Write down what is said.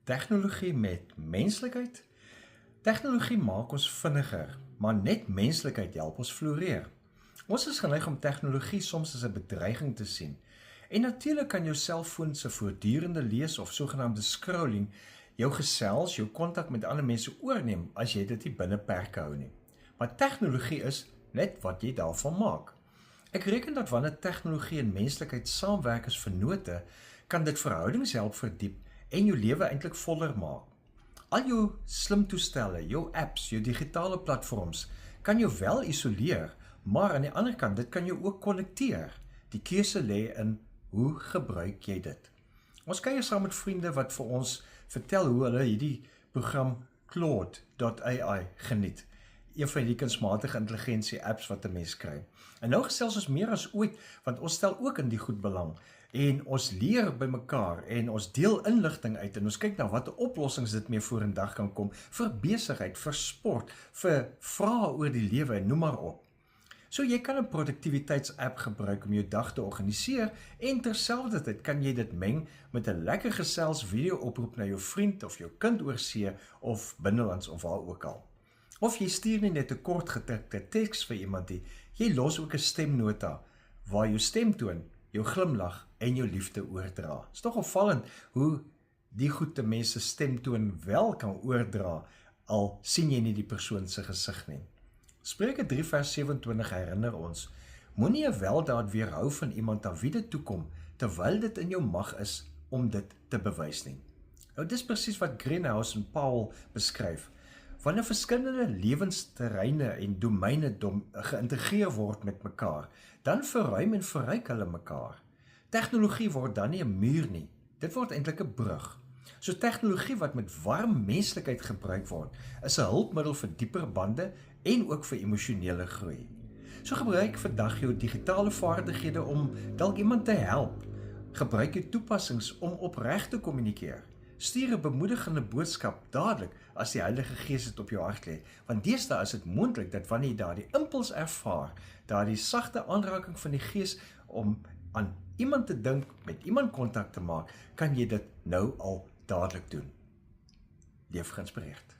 Tegnologie met menslikheid? Tegnologie maak ons vinniger, maar net menslikheid help ons floreer. Ons is geneig om tegnologie soms as 'n bedreiging te sien. En natuurlik kan jou selfoon se voortdurende lees of sogenaamde scrolling jou gesels, jou kontak met ander mense oorneem as jy dit nie binne perke hou nie. Maar tegnologie is net wat jy daarvan maak. Ek reken dat wanneer tegnologie en menslikheid saamwerk as vennote, kan dit verhoudings help verdiep en jou lewe eintlik voller maak. Al jou slimtoestelle, jou apps, jou digitale platforms kan jou wel isoleer, maar aan die ander kant, dit kan jou ook konnekteer. Die keuse lê in hoe gebruik jy dit. Ons kuier saam met vriende wat vir ons vertel hoe hulle hierdie program Claude.ai geniet. Een van die kunsmatige intelligensie apps wat 'n mens kry. En nou gesels ons meer as ooit, want ons stel ook in die goed belang. En ons leer by mekaar en ons deel inligting uit en ons kyk na watter oplossings dit mee vorendag kan kom vir besigheid, vir sport, vir vrae oor die lewe en noem maar op. So jy kan 'n produktiwiteits-app gebruik om jou dag te organiseer en terselfdertyd kan jy dit meng met 'n lekker gesels video-oproep na jou vriend of jou kind oor see of binnelands of waar ook al. Of jy stuur nie net 'n kort getikte teks vir iemand nie, jy los ook 'n stemnota waar jou stemtoon, jou glimlag en jou liefde oordra. Is tog opvallend hoe die goeie mense stemtoon wel kan oordra, al sien jy nie die persoon se gesig nie. Spreuke 3 vers 27 herinner ons, moenie 'n weldaad weerhou van iemand aan wie dit toekom, terwyl dit in jou mag is om dit te bewys nie. Nou, dis presies wat Greenhouse en Powell beskryf. Wanneer verskillende lewensterreine en domeine geïntegreer word met mekaar, dan verruim en verryk hulle mekaar. Tegnologie word dan nie 'n muur nie, dit word eintlik 'n brug. So tegnologie wat met warm menslikheid gebruik word, is 'n hulpmiddel vir dieper bande en ook vir emosionele groei. So gebruik vandag jou digitale vaardighede om dalk iemand te help. Gebruik jou toepassings om opreg te kommunikeer. Stuur 'n bemoedigende boodskap dadelik as die Heilige Gees dit op jou hart lê, want deesdae is dit moontlik dat wanneer jy daardie impuls ervaar, daardie sagte aanraking van die Gees om aan iemand te dink, met iemand kontak te maak, kan jy dit nou al dadelik doen. Leef geïnspireerd.